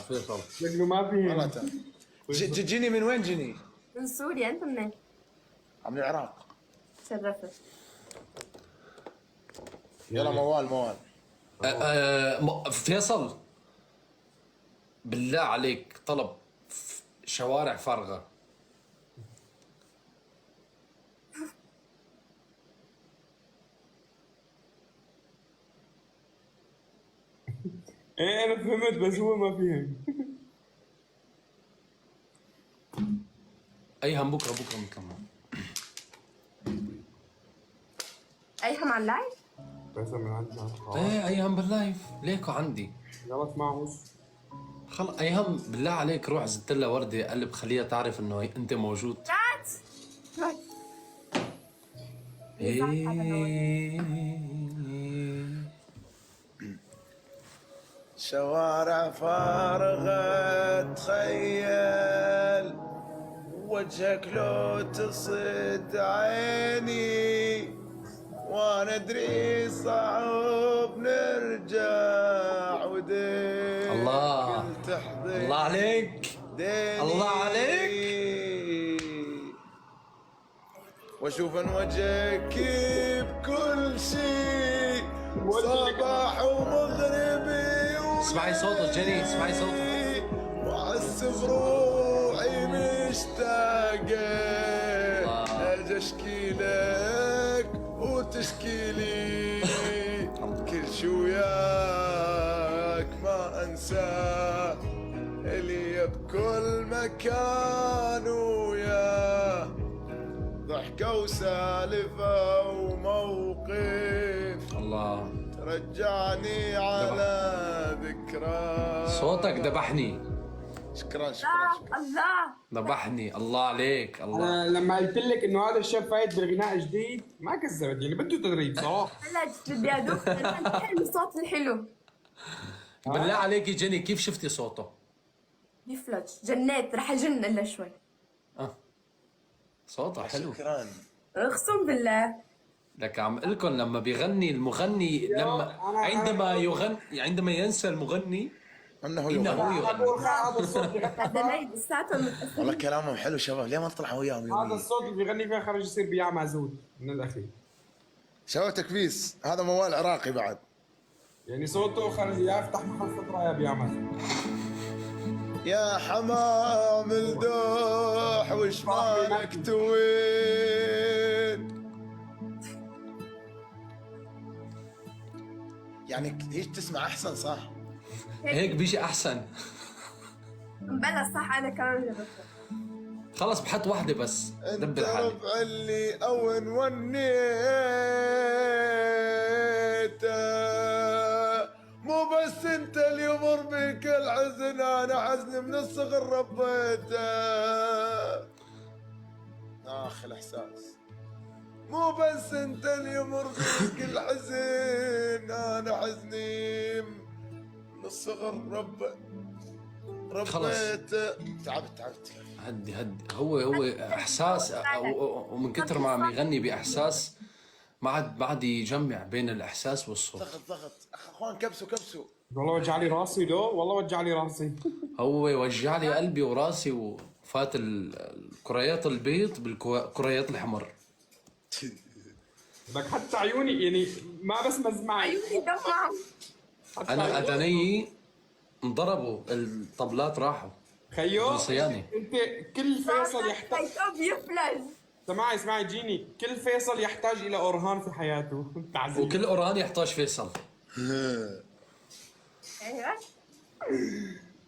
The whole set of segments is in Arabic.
فيصل. شكله ما في. معناتها جيني من وين جيني؟ من سوريا. انت منين؟ من العراق. تشرفت. يلا موال فيصل، بالله عليك طلب شوارع فارغة. ايه انا فهمت بس هو ما فهم. ايهم بكره بنكمل. ايهم على اللايف؟ بس من عندنا ايه ايهم باللايف ليكو عندي. يلا اسمعوش. خلص ايهم بالله عليك روح زدت لها وردة قلب خليها تعرف انه انت موجود. رات رات. شوارع فارغة تخيل وجهك لو تصد عيني وانا ادري صعب نرجع وديك الله الله عليك الله عليك. واشوف ان وجهك بكل شيء صباح ومغربي اسمعي صوته جيني، اسمعي صوته. وعسف روحي مشتاقة اجي اشكي لك وتشكي لي كل شو وياك ما انساه اللي بكل مكان وياه ضحكة وسالفة وموقف الله رجعني على ذكرى. صوتك ذبحني. شكرا الله ذبحني. الله عليك الله. انا لما قلت لك انه هذا الشاب فايت بالغناء جديد ما كذبت، يعني بده تدريب صراحه. هلا بدي ادوق الحلو، الصوت الحلو. بالله عليك جيني كيف شفتي صوته؟ بيفلج. جنيت، رح اجن الا شوي. صوته حلو. شكرا. اقسم بالله. لك عم اقول لكم لما بيغني المغني لما عندما ينسى المغني انه انه يغني. يغني. هذا الصوت هذا نايم لساته والله كلامهم حلو شباب، ليه ما نطلع وياهم هذا يوميا؟ الصوت اللي بيغني فيه خرج يصير بياع معزول من الاخير. شباب تكبيس، هذا موال عراقي بعد. يعني صوته خرج يا يفتح محل فطره يا بياع معزول. يا حمام الدوح وش مالك توين؟ يعني هيك تسمع احسن صح؟ هيك بيجي احسن. مبلا صح. انا كمان جربت. خلص بحط واحدة بس انت دبر حالي. ربع اللي اون ونيته مو بس انت اللي يمر بك الحزن، انا حزن من الصغر ربيته. اخ الاحساس. مو بس انت اللي يمر بك الحزن، انا حزني من الصغر ربيته. تعبت هدي هو احساس ومن كثر ما عم يغني باحساس ما عاد يجمع بين الاحساس والصوت. ضغط اخوان كبسوا. والله وجع لي راسي دو، والله وجع لي راسي. هو وجع لي قلبي وراسي وفات الكريات البيض بالكريات الحمر. بدك حتى عيوني يعني ما بس مزمعي. عيوني دمعوا. انا اذني انضربوا، الطبلات راحوا. خيو بالصيانة. انت كل فيصل يحتاج. بيفلج. اسمعي جيني، كل فيصل يحتاج الى اورهان في حياته. تعزيز. وكل اوران يحتاج فيصل. ايوه.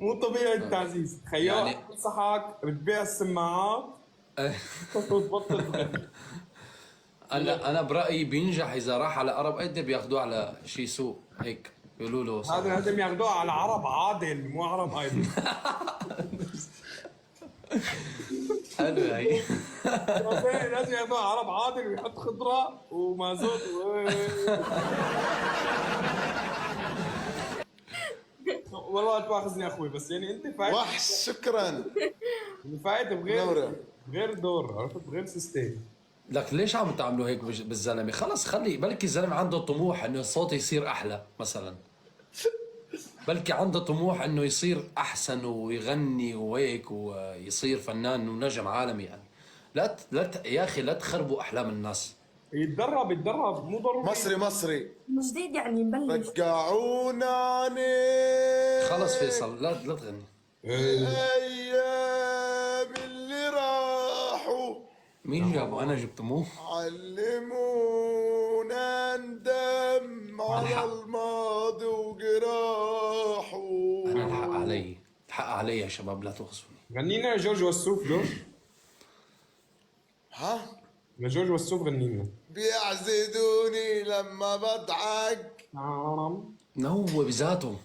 مو طبيعي التعزيز. خيو يعني- انصحك بتبيع السماعات وتبطل تغني. انا برايي بينجح اذا راح على عرب قد بياخذوه على شي سوق هيك بيقولوا له هذا لازم ياخذوه على عرب عادل مو عرب ايضا. حلو هي. لازم ياخذوه على عرب عادل ويحط خضره ومازوت والله لا تواخذني اخوي، بس يعني انت فايت. وحش شكرا. فايت بغير دور، عرفت؟ بغير سيستم. لك ليش عم تعملوا هيك بالزلمه؟ خلص خلي بلكي الزلمه عنده طموح انه الصوت يصير احلى مثلا. بلكي عنده طموح انه يصير احسن ويغني وهيك ويصير فنان ونجم عالمي يعني. يا اخي لا تخربوا احلام الناس. يتدرب مو ضروري. مصري من جديد يعني نبلش. رجعوناني خلص فيصل لا تغني. الايام اللي راحوا مين جابه؟ انا جبته مو. علمونا ندم على الحق. الماضي وجراحه. انا الحق علي يا شباب، لا تغصبني. غنينا جورج وسوف جورج. ها لجورج وسوف غنينا. بيعزدوني لما بضحك هو بذاته.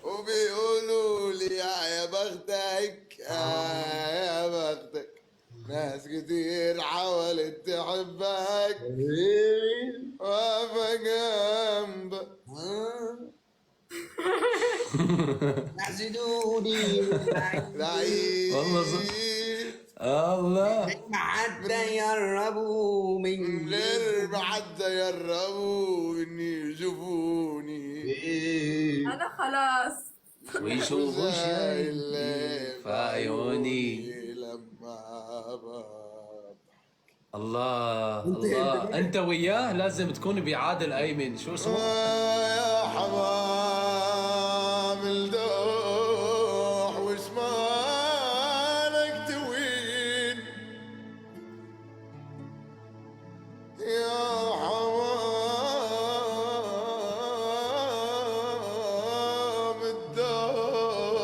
وبيقولوا لي يا بختك يا بختك، ناس كتير حاولت تحبك واقفة جنبك. يعزدوني لعيب والله الله ما حد يقربوا من غير ما حد يقربوا اني يشوفوني. انا خلاص. ويشوفوا شيء الليل في عيوني. لما بضحك. الله انت وياه لازم تكون بعادل ايمن. شو اسمه؟ يا حمام الدوح وش مالك توين. يا حمام الدوح.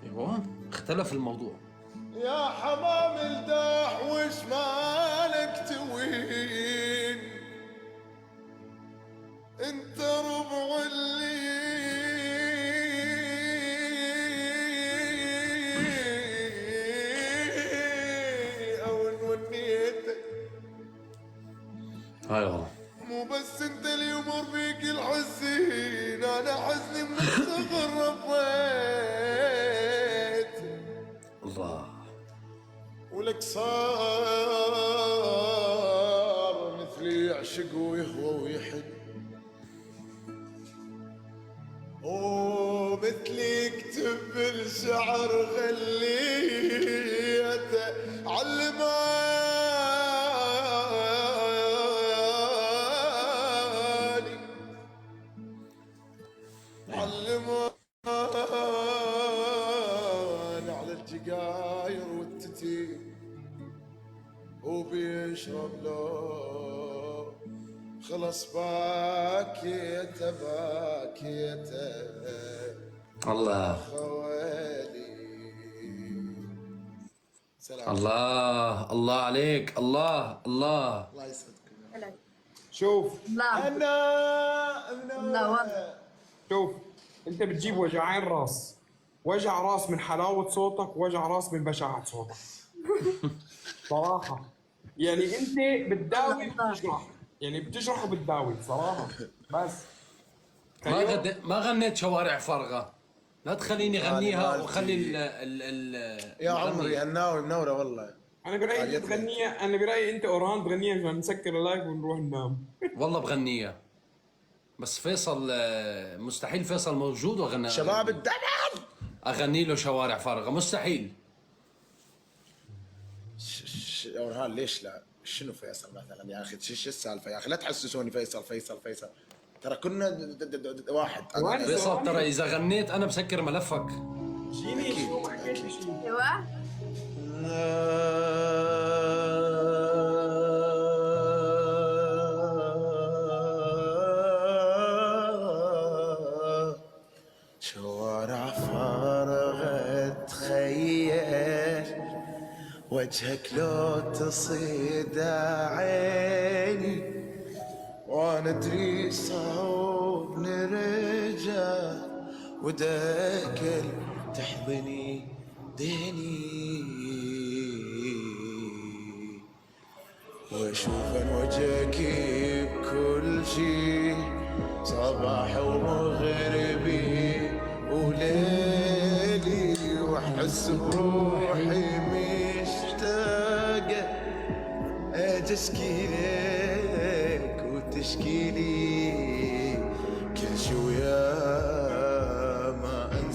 ايوه اختلف الموضوع. يا حمام الداح وش مالك توين. انت ربع اللي او ونيتك. هاي والله. مو بس انت اللي يمر بيك الحزين، انا حزني من الصغر ربيت. الله ولك صار مثلي يعشق ويهوى ويحن، ومثلي يكتب الشعر خليته علماني على الجقاير والتتير، وبيشرب له خلص باكيته الله خوالي. سلام. الله عليك. الله الله يسعدكم. شوف لا لا والله. شوف انت بتجيب وجعين راس، وجع راس من حلاوة صوتك ووجع راس من بشاعة صوتك. صراحة يعني انت بتداوي وبتجرح، يعني بتجرح وبتداوي صراحة. بس ما غنيت شوارع فارغة. لا تخليني غنيها مالتي. وخلي ال يا عمري الناوي منورة والله. انا برايي انت تغنيها، انا برايي انت اوران تغنيها عشان نسكر اللايف ونروح ننام. والله بغنيها، بس فيصل مستحيل. فيصل موجود وغنى. شباب الدلع اغني له شوارع فارغة مستحيل. يا ورهان ليش لا؟ شنو فيصل مثلا يا اخي؟ شو السالفه يا اخي؟ لا تحسسوني فيصل ترى كنا واحد. فيصل ترى اذا غنيت انا بسكر ملفك. جيني شو ما حكيت شيء. ايوه شوارع فارغة تخيل وجهك لو تصيد عيني، وانا ادري صعب نرجع وداك تحضني ديني، واشوف ان وجهك بكل شي صباح ومغربي وليلي، واحس بروحي مشتاقة اجي اشكي لك وتشكي لي،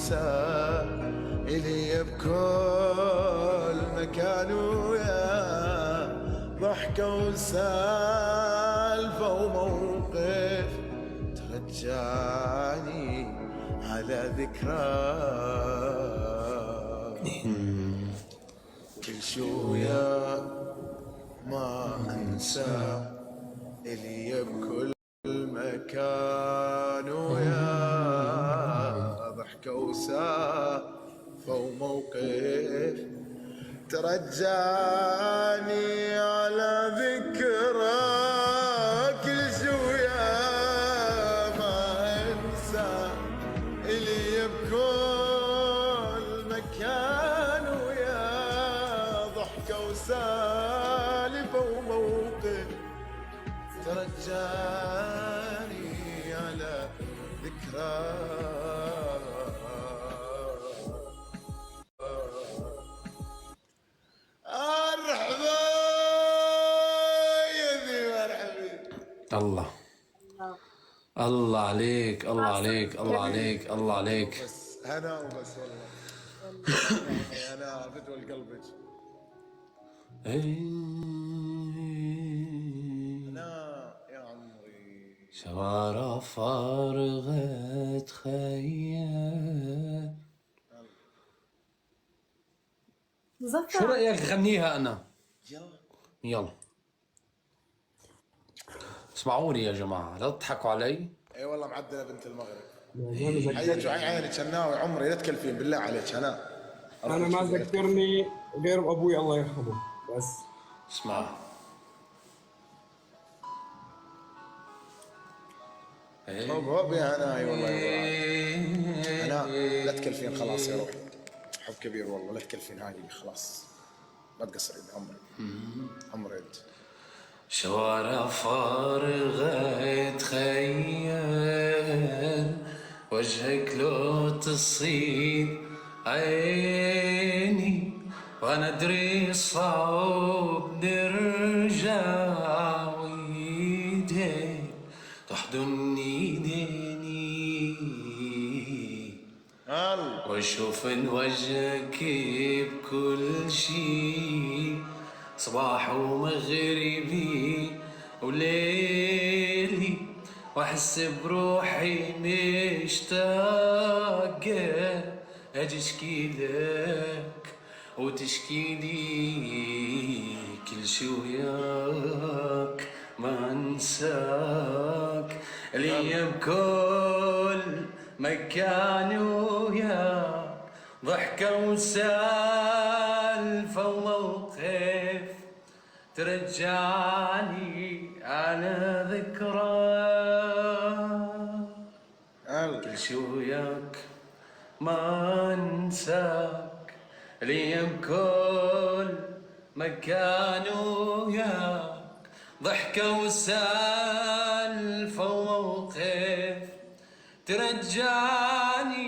انسى الي بكل مكان ويا ضحكة وسالفة وموقف ترجعني على ذكرى كل شوية ما انسى الي بكل مكان ويا ضحكة وسالفة وموقف ترجعني على ذكرى كل شوية ما انسى الي بكل مكان ويا ضحكة وسالفة وموقف ترجعني على ذكرى مرحبا يا ذي مرحبا. الله الله عليك، الله عليك، الله عليك، الله عليك. بس هنا وبس والله. انا بدوى قلبك. هنا يا عمري. شوارع فارغة خيال. شو مظفر رأيك غنيها أنا؟ يلا يلا اسمعوني يا جماعة، لا تضحكوا علي. اي والله معدله بنت المغرب. أنا حيك عينك شناوي عمري لا تكلفين بالله عليك انا. ما ذكرني غير ابوي الله يرحمه بس. اسمع، هوب يا هنا. اي والله يا هنا لا تكلفين خلاص يا روحي. حب كبير والله لا تكلفين هاي خلاص ما تقصرين عمري. عمري انت. شوارع فارغة تخيل وجهك لو تصيد عيني، وانا ادري صعب نرجع ويديك تحضني ايديني واشوف وجهك بكل شي، صباح ومغربي وليلي، واحس بروحي مشتاق اجي اشكي لك وتشكي لي، كل شي وياك ما انساك، الايام بكل مكان وياك ضحكة وسالفة وموقف ترجعني على ذكرى، كل شي وياك ما انساك، الايام كل مكان وياك ضحكة وسالفة وموقف ترجعني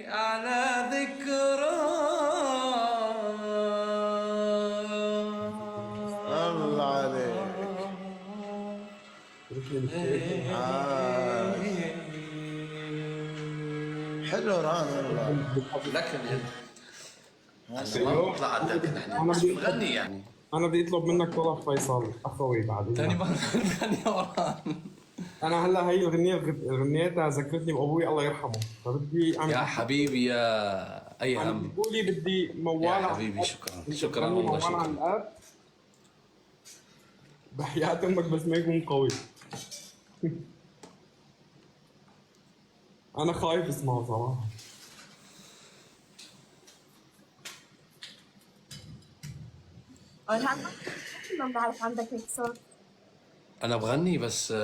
على ذكرى. الله عليك. حلو ران والله. لكن انا ما بطلع عندك، نحن بس بنغني يعني. انا بدي اطلب منك طلب فيصل اخوي بعد. ثاني مرة بنغني وران. انا هلا هي الغنية غنيتها ذكرتني بابوي الله يرحمه، فبدي اعمل يا حبيبي يا ايهم، بقولي بدي موال يا حبيبي شكرا شكرا والله موال عن شكرا. الاب بحياة امك بس ما يكون قوي. انا خايف اسمعه صراحة. أرهان ما بعرف عندك هيك صوت. انا بغني بس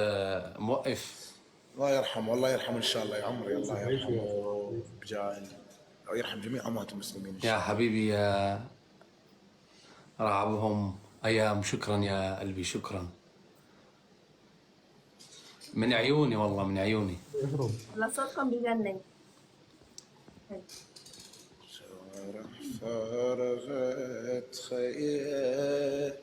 موقف. الله يرحمه الله يرحمه ان شاء الله يا عمري. الله يرحمه بجاه او يرحم جميع اموات المسلمين إن شاء يا حبيبي يا رعبهم ايام، شكرا يا قلبي شكرا من عيوني والله من عيوني. والله صوتكم بجنن. شوارع فارغة خيال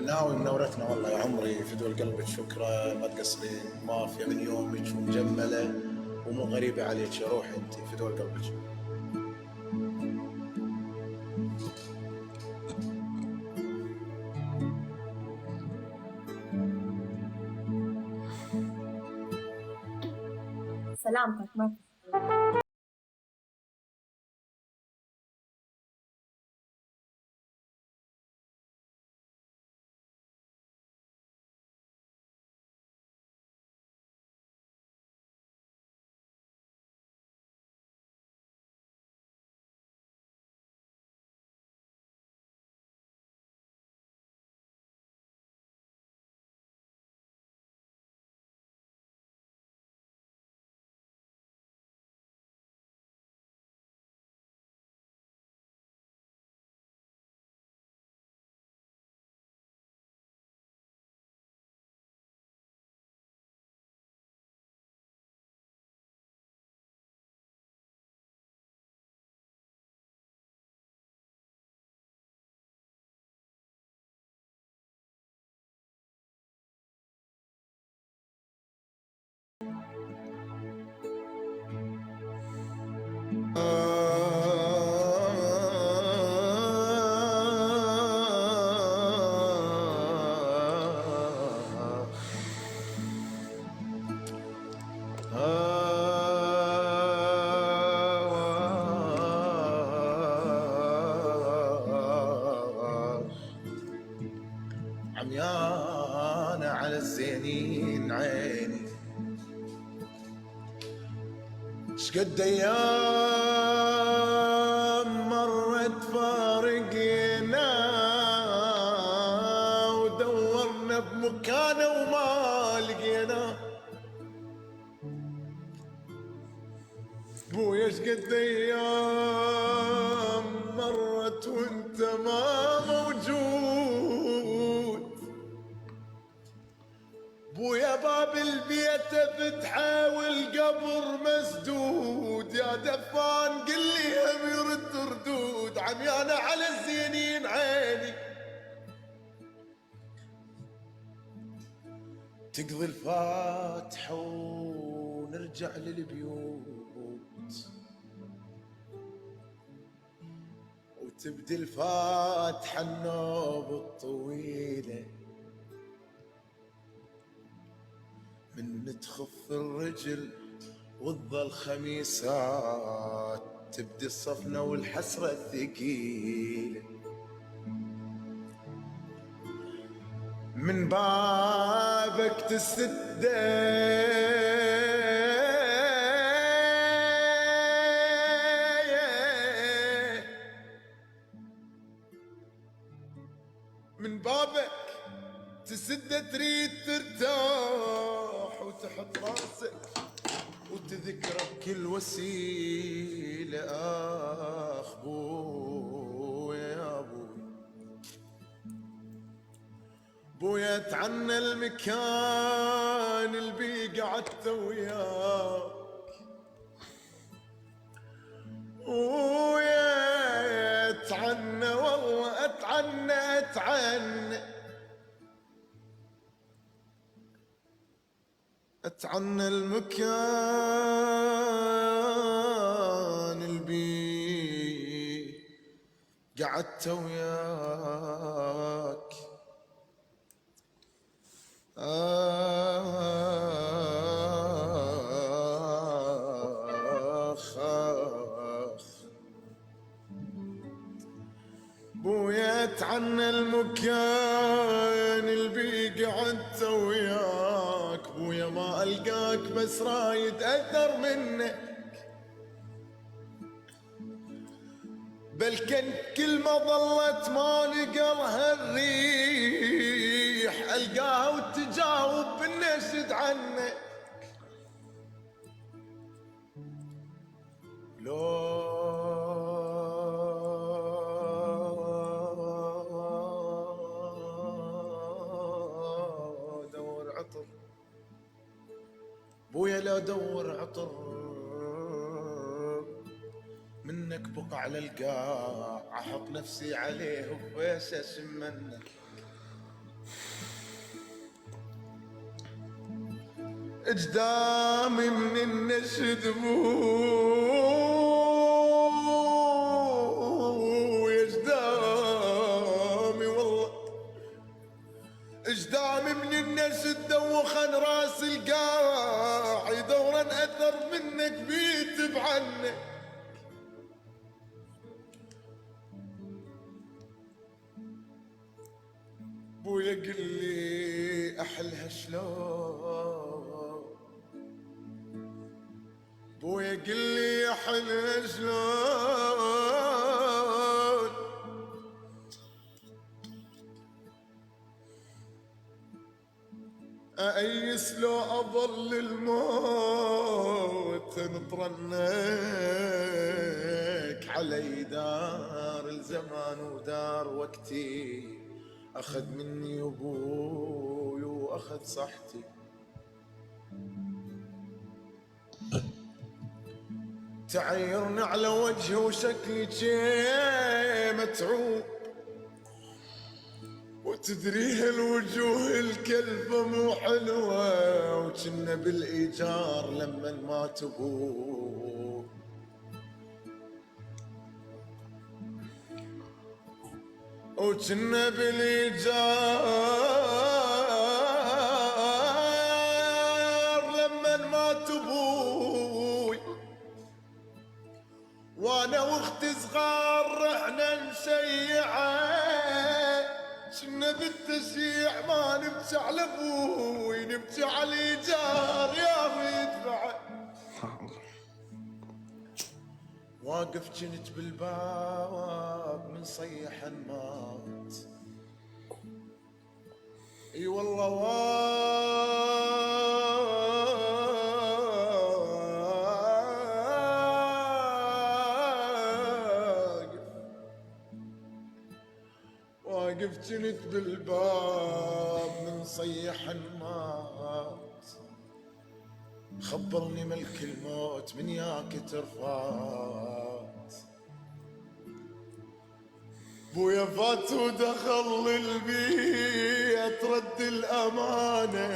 ناوي منورتنا والله يا عمري، فدوى قلبك شكرا، ما تقصرين، مافيا من يومك ومجمله ومو غريبه عليك يا روحي، انت فدوى قلبك. سلامتك ما عميانة على الزينين عيني، شقد ايام مرت فارقنا ودورنا بمكانه وما لقينا، بويا شقد ايام مرت وانت ما موجود، بويا باب البيت فتحه والقبر مسدود، يا دفان قل لي هم يرد ردود، عميانة على الزينين عيني تقضي الفاتحة ونرجع للبيوت، وتبدي الفاتحة النوب الطويلة، من تخف الرجل وتظل خميسات، تبدي الصفنة والحسرة الثقيلة، من بابك تسده من بابك تسده تريد ترتاح وتحط راسك وتذكر بكل وسيلة، آخ بويا يا بويا، بويا اتعنى المكان اللي قعدت وياك، ويا اتعنى والله اتعنى اتعنى المكان اللي قعدت وياك، آخ بويا اتعنى المكان اللي قعدت وياك، بويا ما القاك بس رايد اكثر منك، بل كان كل ما ظلت ما نقلها الريح القاها وتجاوب بالنشد عنك، لو دور عطر بويا لا دور عطر منك بقع على القاع، احط نفسي عليه وبيش اشمنك، اجدامي من النشد يا اجدامي والله اجدامي من النشد دوخن راس القاع دورا اثر منك بيتب عنك بويا قل لي احلها شلون بويا قل لي احلها شلون أأيس لو أظل الموت نطرنك علي دار الزمان ودار وقتي أخذ مني أبوي وأخذ صحتي تعيرني على وجهي وشكلي شي متعوب وتدري هالوجوه الكلفة مو حلوة وكنا بالإيجار لما مات أبوه وكنا بالإيجار لما مات أبوي وأنا وأختي صغار رحنا نشيعه كنا بالتشيع ما نبكي على ابوي نبكي على الايجار يا مدفع واقف كنت بالباب من صيح المات اي والله واقف جنت بالباب من صيح المات خبرني ملك الموت من ياك ترفات بويا فات ودخل البيت رد الأمانة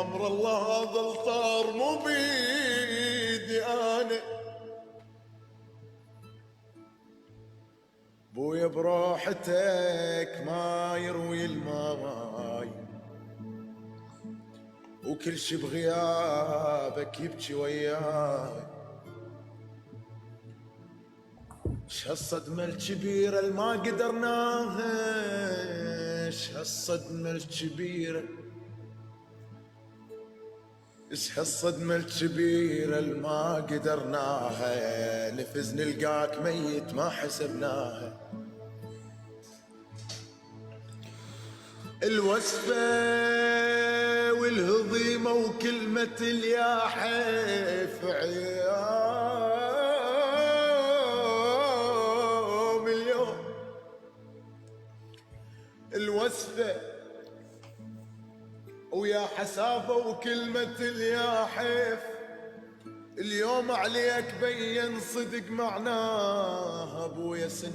أمر الله ظل طار مو بيدي أنا بويا بروحتك ما يروي الماي وكل شي بغيابك يبكي وياي شهالصدمة الكبيرة اللي ما قدرناها شهالصدمة الكبيرة شهالصدمة الكبيرة اللي ما قدرناها نفز نلقاك ميت ما حسبناها الوصفة والهضيمة وكلمة الياحف عيام اليوم الوصفة ويا حسافة وكلمة الياحف اليوم عليك بين صدق معناها ابويا سن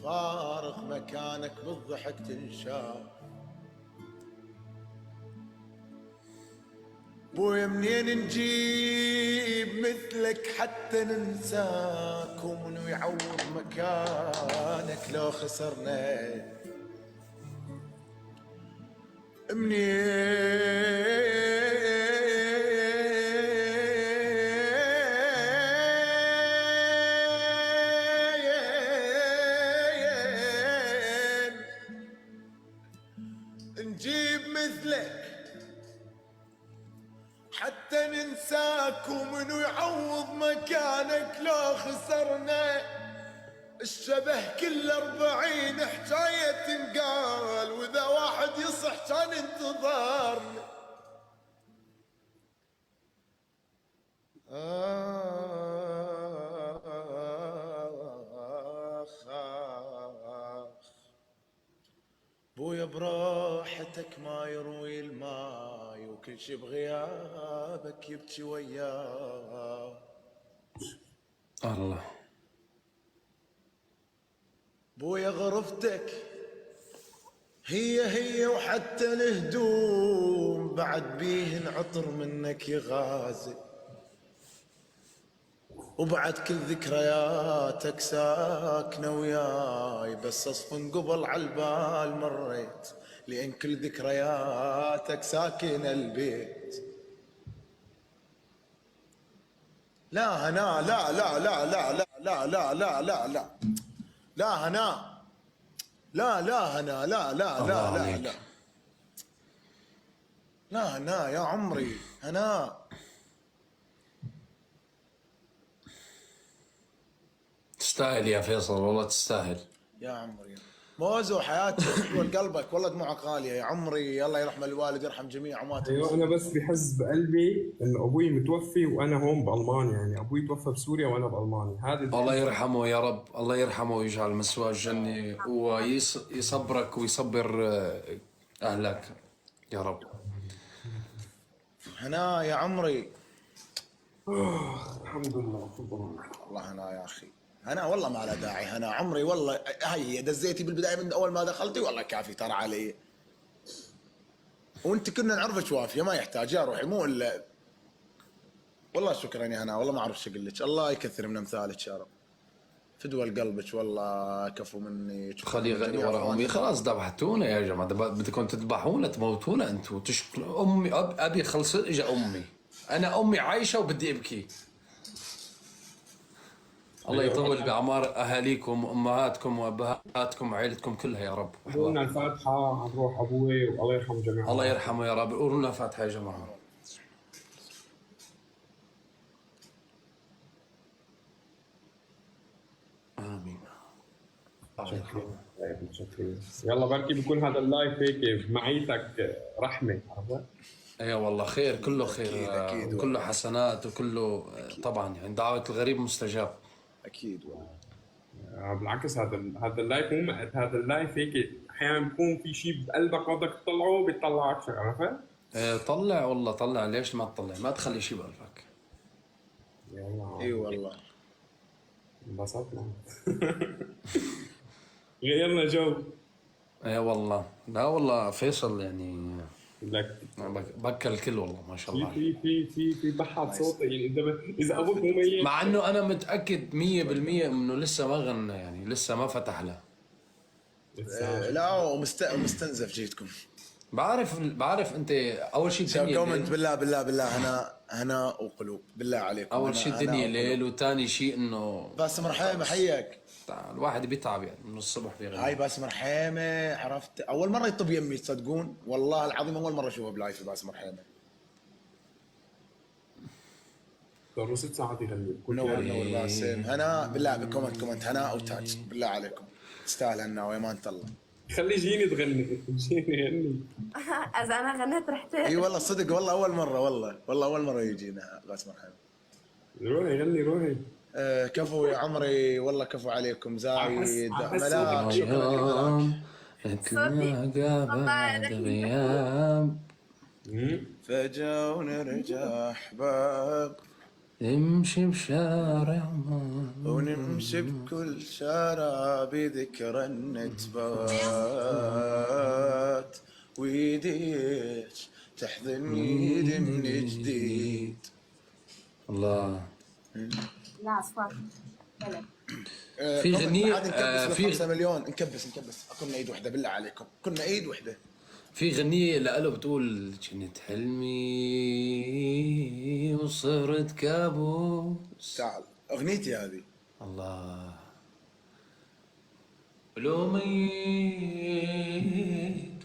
فارغ مكانك بالضحك تنشاف بويا منين نجيب مثلك حتى ننساك ومنو يعوض مكانك لو خسرنا منين نجيب مثلك حتى ننساك ومنو يعوض مكانك لو خسرنا الشبه كل 40 حكاية تنقال واذا واحد يصح كان انتظارنا بويا براحتك ما يروي الماي وكل شي بغيابك يبكي وياه الله بويا غرفتك هي وحتى الهدوم بعد بيهن عطر منك يغازل، وبعد كل ذكرياتك ساكنة وياي، بس اصفن قبل عالبال مريت، لأن كل ذكرياتك ساكنة البيت. لا هنا لا لا لا لا لا لا لا لا لا لا لا هنا لا لا هنا لا لا لا لا لا لا هنا يا عمري هنا. تستاهل يا فيصل والله تستاهل يا عمري موزو حياتك قلبك والله دموعك غاليه يا عمري. الله يرحم الوالد يرحم جميع اموات ايوه انا بس بحس بقلبي انه ابوي متوفي وانا هون بالمانيا، يعني ابوي توفى بسوريا وانا بالمانيا. هذا الله يرحمه يا رب، الله يرحمه ويجعل مسواه الجنة ويصبرك ويصبر أهلك يا رب. هنا يا عمري. الحمد لله والله هنا يا اخي هنا والله ما له داعي. هنا عمري والله هي دزيتي بالبدايه من اول ما دخلتي والله كافي ترى علي، وانت كنا نعرفك وافيه ما يحتاج يا روحي مو الا والله. شكرا يا هنا والله ما اعرف شو اقول لك. الله يكثر من امثالك يا رب. فدوى قلبك والله كفو مني. خلي غني ورا امي خلاص ذبحتونا يا جماعه، بدكم تذبحونا تموتونا انتم تشكلوا امي. ابي خلص اجى امي، انا امي عايشه وبدي ابكي. الله يطول باعمار اهاليكم وامهاتكم وابهاتكم وعائلتكم كلها يا رب. قولنا الفاتحه عن روح ابوي والله يرحمه جميعا. الله يرحمه يا رب. قولوا لنا فاتحه يا جماعه. امين. يلا بركي بكون هذا اللايف هيك معيتك رحمه، عرفت؟ اي والله خير، كله خير. أكيد كله حسنات وكله طبعا يعني دعوة الغريب مستجاب. اكيد والله. بالعكس هذا اللايف مو هذا اللايف هيك احيانا بيكون في شيء بقلبك بدك تطلعه بيطلع اكثر، عرفت؟ طلع والله طلع، ليش ما تطلع؟ ما تخلي شيء بقلبك. اي والله انبسطنا. غيرنا جو. اي والله. لا والله فيصل يعني لك بكى الكل والله ما شاء الله. في بحث صوتي يعني اذا ابوك مو ميت. مع انه انا متاكد 100% انه لسه ما غنى، يعني لسه ما فتح له. لا ومستنزف جيتكم. بعرف انت اول شيء شو الدنيا كومنت بالله بالله بالله هنا وقلوب بالله عليكم. اول شيء الدنيا ليل، وثاني شيء انه باسم رحيمه حيك. الواحد بيتعب يعني من الصبح بيغني. هاي باسم رحيمه عرفت اول مره يطب يمي تصدقون والله العظيم اول مره اشوفه بلايف باسم رحيمه. صار 6 ساعات يغني. نور باسم. هنا بالله بكومنت هنا او تاج بالله عليكم تستاهل هنا ويمان الله. خلي جيني تغني. جيني غني. اذا انا غنيت رح اي والله صدق والله اول مره والله اول مره يجينا باسم رحيمه. روحي غني روحي. كفو يا عمري والله كفو عليكم. زايد أحس ملاك شكرا لك. بعد غياب فجأة ونرجع احباب، نمشي بشارع ونمشي بكل شارع بذكرى النتبات، ويديك تحضن ايدي من جديد. الله. لا اصوات بلد. في غنية في 5 مليون نكبس كنا ايد وحده بالله عليكم كنا ايد وحده. في غنية لأله بتقول كنت حلمي وصرت كابوس. تعال اغنيتي هذه. الله. لو ميت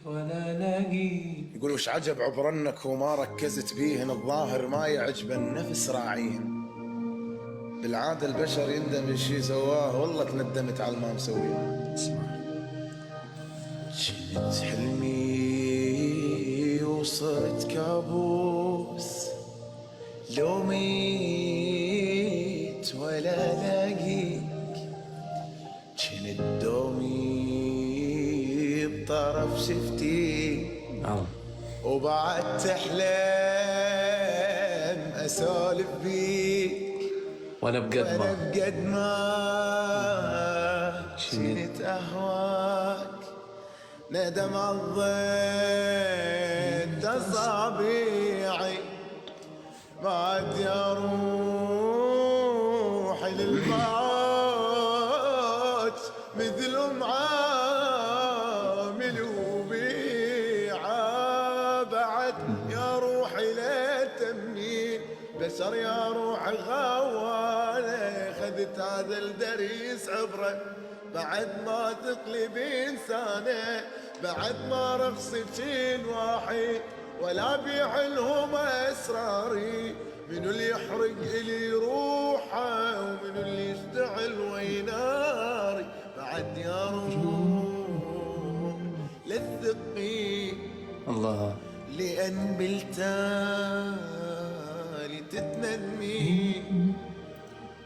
ولا لاقيت. يقول وش عجب عبرنك وما ركزت بيهن، الظاهر ما يعجب النفس راعين. بالعادة البشر يندم شي سواه والله تندمت على ما مسويه. اسمع. كنت حلمي وصرت كابوس، لو ميت ولا لاقيك، كنت دومي بطرف شفتي، وبعد تحلم اسولف بيك، وانا بقد ما كنت اهواك ندم عضيت اصابيعي بعد يا روحي للموت مثل عامل وبيعه بعد يا روحي لا تمني بشر يا روح الغوالة خذت هذا الدريس عبره بعد ما تقلب انسانه بعد ما رخص بشين واحد ولا بيع لهم اسراري منو اللي يحرق الي روحه ومنو اللي يشتعل ويناري بعد يا روح للثقي الله لأن بالتالي تتندمي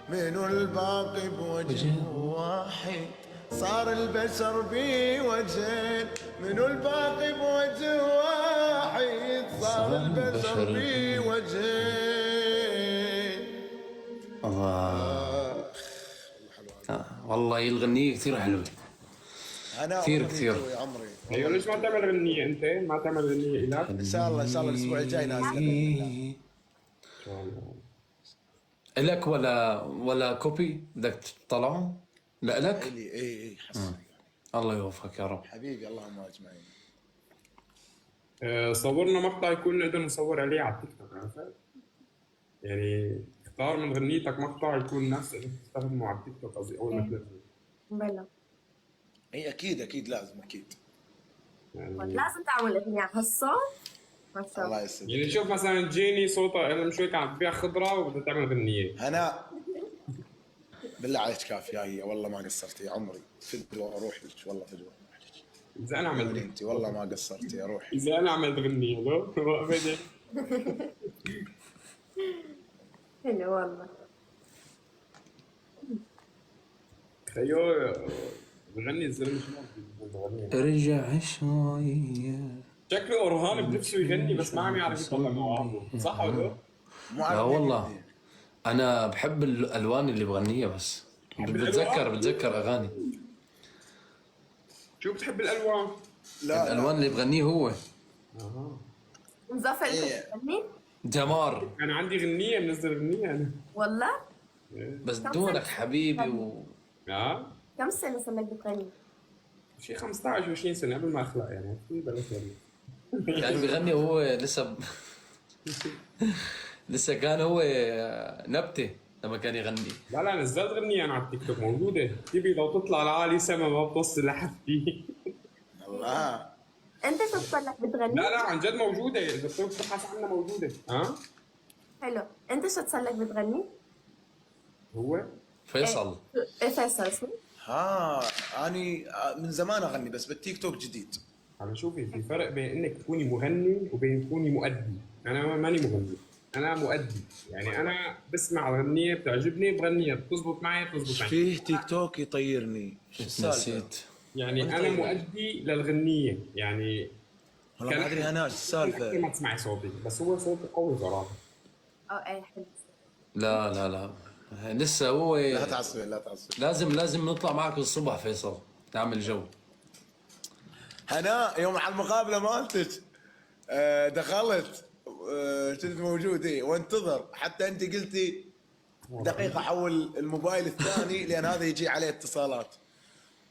منو الباقي بوجه واحد صار البشر بوجهين منو الباقي بوجه واحد صار البشر بوجهين الله. والله الغنية كثير حلوة. انا كثير أغنية كثير. يا عمري. ايوه ليش ما تعمل غنية انت؟ ما تعمل غنية الك؟ ان شاء الله ان شاء الله الاسبوع الجاي نازله باذن الله. ان شاء الله. إلك ولا كوبي بدك تطلعه؟ لا لك؟ الي اي حصل. الله يوفقك يا رب. حبيبي اللهم اجمعين. صورنا مقطع يكون نقدر نصور عليه على التيك توك، عرفت؟ يعني اختار من غنيتك مقطع يكون الناس تقدر تستخدمه على التيك توك قصدي اول ما تنزل. بلا اي اكيد لازم اكيد. يعني لازم تعمل اغنية هالصوت ما شاء الله الله. يسعدك. يعني شوف مثلا جيني صوتها انا مش هيك عم تبيع خضره وبدها تعمل غنيه. انا بالله عليك كافيه هي والله ما قصرتي يا عمري فدوه اروح لك والله فدوه اروح لك. اذا انا عملت انت والله ما قصرتي يا روحي. اذا انا عملت غنيه لو ابدا. حلو والله. خيو بغني الزلمه شو بغني. ارجع شوية. شكله اورهان بنفسه يغني بس ما عم يعرف يطلع مواهبه، صح ولا؟ مو لا عارف والله مين أنا بحب الألوان اللي بغنيها بس. بتذكر أغاني. شو بتحب الالوان؟ لا الألوان اللي بغنيه هو مظفر إيه. انت بتغني؟ دمار. انا عندي غنيه منزل غنيه انا. والله؟ بس دونك حبيبي كم سنة صار لك بتغني؟ شي 15 20 سنه قبل ما اخلق يعني بلشت غني. يعني بغني هو لسه كان هو نبتة لما كان يغني. لا نزلت غنية انا على التيك توك موجوده، تبي لو تطلع لعالي سما ما بتوصل لحد فيه. الله. انت شو صار لك بتغني؟ لا عن جد موجوده، اذا بتبحث عنها موجوده. حلو، انت شو صار لك بتغني؟ هو فيصل. ايه فيصل اسمه؟ ها اني من زمان اغني بس بالتيك توك جديد. على شوفي في فرق بين انك تكوني مغني وبين تكوني مؤدي. انا ماني مغني، انا مؤدي، يعني انا بسمع اغنيه بتعجبني بغنيها، بتزبط معي بتزبط معي. فيه تيك توك يطيرني. شو السالفه؟ نسيت. يعني وأنت انا طيب. مؤدي للغنيه يعني. والله ما ادري هنا شو السالفه. ما تسمعي صوتي بس هو صوتي قوي صراحه. ايه حلو. لا لسه هو. لا تعصبي لا تعصبي. لازم نطلع معك الصبح فيصل نعمل جو. هنا يوم على المقابله مالتك دخلت كنت موجود وانتظر حتى انت قلتي دقيقه حول الموبايل الثاني لان هذا يجي عليه اتصالات.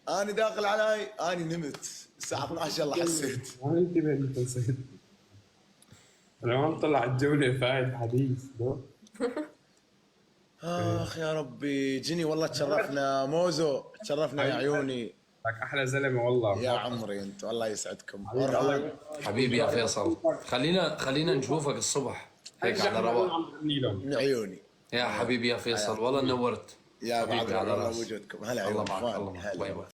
انا داخل علي انا نمت الساعه 12 يلا حسيت. ما انتبه انت نسيت. انا ما طلع الجوله فايد حديث لو. اخ يا ربي جيني والله تشرفنا موزو تشرفنا يا عيوني. لك احلى زلمه والله يا عمري انت والله يسعدكم. الله حبيبي يا فيصل خلينا نشوفك الصبح هيك على رواق. من عيوني يا حبيبي يا فيصل والله نورت. يا بعد حبيبي على الله راسي. وجودكم. هلا الله عيوني. معك الله معك. هلا. باي باي.